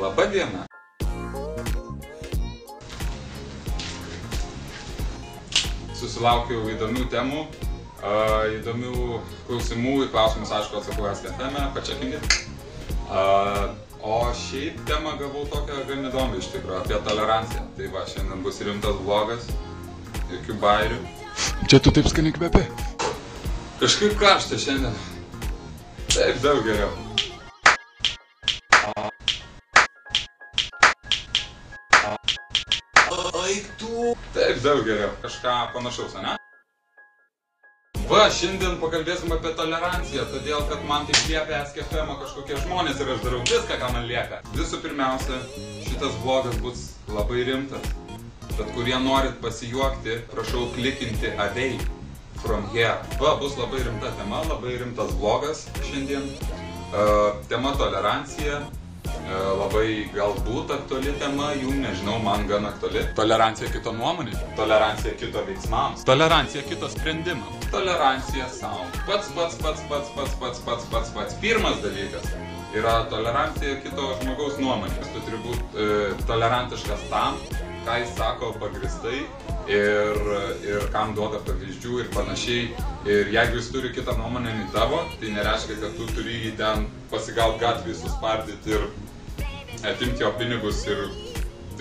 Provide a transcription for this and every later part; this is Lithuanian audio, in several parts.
Labą dieną. Susilaukiau įdomių temų, įdomių klausimų, į klausimus, aišku, atsakau SKFM, pačekinkit. O šiaip temą gavau tokią gan įdomią iš tikrųjų, apie toleranciją. Tai va, šiandien bus rimtas vlogas, jokių bairių. Čia tu taip skaniai kvepi? Kažkaip karšta šiandien. Taip, daug geriau. Taip, daug geriau. Kažką panašaus, ane? Va, šiandien pakalbėsim apie toleranciją, todėl kad man taip liepia SKFM kažkokie žmonės ir aš darau viską, ką man lieka. Visų pirmiausia, šitas vlogas bus labai rimtas. Bet kurie norit pasijuokti, prašau klikinti away from here. Va, bus labai rimta tema, labai rimtas vlogas šiandien. Tema tolerancija. Labai galbūt aktuali tema, jum nežinau, man gan aktuali. Tolerancija kito nuomonė. Tolerancija kito veiksmams. Tolerancija kito sprendimams. Tolerancija sau. Pats. Pirmas dalykas yra tolerancija kito žmogaus nuomonės. Tu turi būti tolerantiškas tam, ką jis sako pagristai ir kam duoda pavyzdžių ir panašiai. Ir jeigu jis turi kitą nuomonę nei tavo, tai nereiškia, kad tu turi jį ten pasigaut gatvį, suspardyti ir atimti jo pinigus ir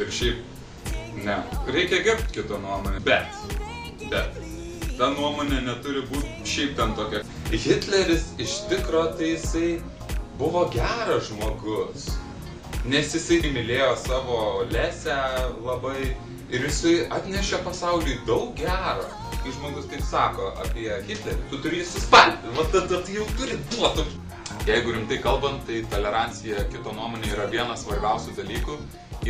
šiaip. Ne. Reikia gerbti kito nuomonę. Bet ta nuomonė neturi būti šiaip ten tokia. Hitleris iš tikro tai jisai buvo geras žmogus. Nes jisai mylėjo savo lesę labai ir jisai atnešė pasauliui daug gero. Kai žmogus taip sako apie Hitlerį, tu turi jį suspaldyti, tai jau turi duoti. Jeigu rimtai kalbant, tai tolerancija kito nuomonė yra vienas svarbiausių dalykų,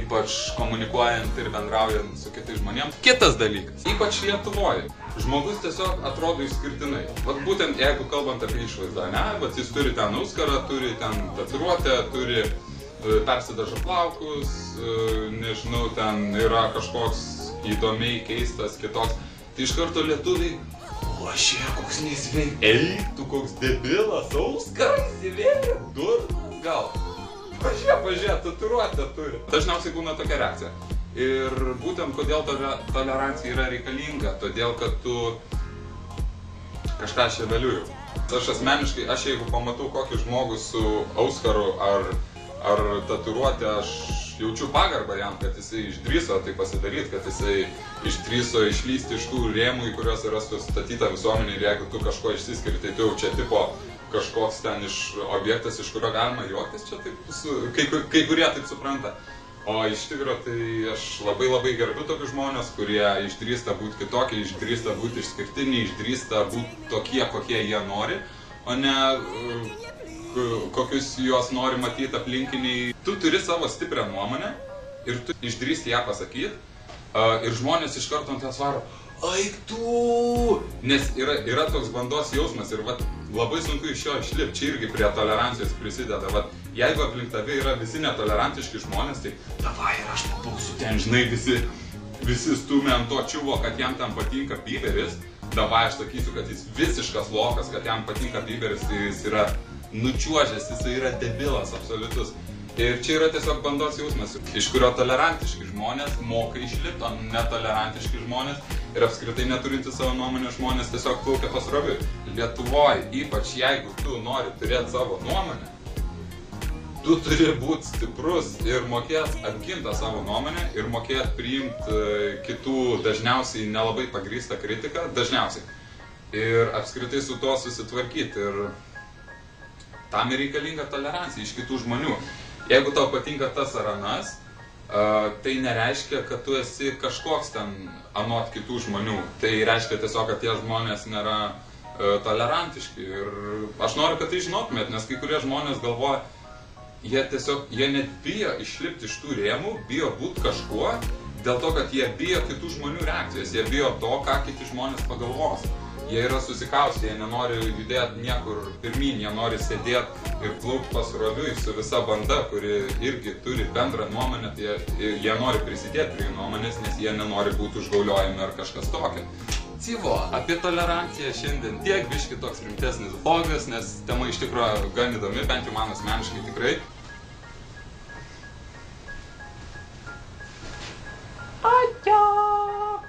ypač komunikuojant ir bendraujant su kitais žmonėms. Kitas dalykas, ypač Lietuvoje, žmogus tiesiog atrodo išskirtinai. Vat būtent jeigu kalbant apie išvaizdą, ne, vat jis turi ten auskarą, turi ten tatuiruotę, turi persidažo plaukus, nežinau, ten yra kažkoks įdomiai keistas kitoks. Tai iš karto lietuviai, o šie koks neįsiveikia. Ei, tu koks debilas, auskarą įsiveikia, durnas gal. Pažiūrė, tatuiruotę turi. Dažniausiai būna tokia reakcija. Ir būtent kodėl tolerancija yra reikalinga, todėl kad tu kažką ševeliuoju. Aš asmeniškai, jeigu pamatau kokį žmogų su auskaru ar tatuiruotę, aš jaučiu pagarbą jam, kad jisai išdrįso tai pasidaryti, kad jisai išdrįso išlysti iš tų rėmų, į kuriuos yra sustatyta visuomenė, ir jeigu tu kažko išsiskiri, tai tu jau čia tipo kažkoks ten objektas, iš kurio galima juoktis, čia taip, kai kurie taip supranta. O iš tikrųjų, tai aš labai gerbiu tokius žmonės, kurie išdrįsta būti kitokie, išdrįsta būti išskirtiniai, išdrįsta būti tokie, kokie jie nori, o ne kokius juos nori matyti aplinkiniai. Tu turi savo stiprią nuomonę ir tu išdrįsti ją pasakyti ir žmonės iš karto ant ją svaro, aik tu! Nes yra toks bandos jausmas ir labai sunku iš jo išlipti, čia irgi prie tolerancijos prisideda. Jeigu aplink tave yra visi netolerantiški žmonės, tai davai ir aš papausiu ten, žinai, visi stumia ant to čiuvo, kad jam ten patinka Bieberis, davai aš sakysiu, kad jis visiškas lokas, kad jam patinka Bieberis, tai jis yra nučiuožęs, jisai yra debilas absoliutus. Ir čia yra tiesiog bandos jausmas, iš kurio tolerantiški žmonės moka išlipti, o netolerantiški žmonės ir apskritai neturinti savo nuomonę žmonės tiesiog plaukia pasroviui. Lietuvoje, ypač jeigu tu nori turėti savo nuomonę, tu turi būti stiprus ir mokėt apgintą savo nuomonę ir mokėt priimti kitų dažniausiai nelabai pagrįstą kritiką, dažniausiai. Ir apskritai su tuo susitvarkyti. Ir tam ir reikalinga tolerancija iš kitų žmonių. Jeigu tau patinka tas ar anas, tai nereiškia, kad tu esi kažkoks ten anot kitų žmonių. Tai reiškia tiesiog, kad tie žmonės nėra tolerantiški. Ir aš noriu, kad tai žinotumėt, nes kai kurie žmonės galvoja, jie net bijo išlipti iš tų rėmų, bijo būti kažkuo, dėl to, kad jie bijo kitų žmonių reakcijos, jie bijo to, ką kiti žmonės pagalvos. Jie yra susikausti, jie nenori judėti niekur pirmyn, jie nori sėdėti ir plaukti pasroviui su visa banda, kuri irgi turi bendrą nuomonę, tai jie nori prisidėti prie nuomonės, nes jie nenori būti užgauliojami ar kažkas tokio. Civo, apie toleranciją šiandien tiek biški toks rimtesnis vlogas, nes tema iš tikrųjų gan įdomi, bent jau man asmeniškai tikrai.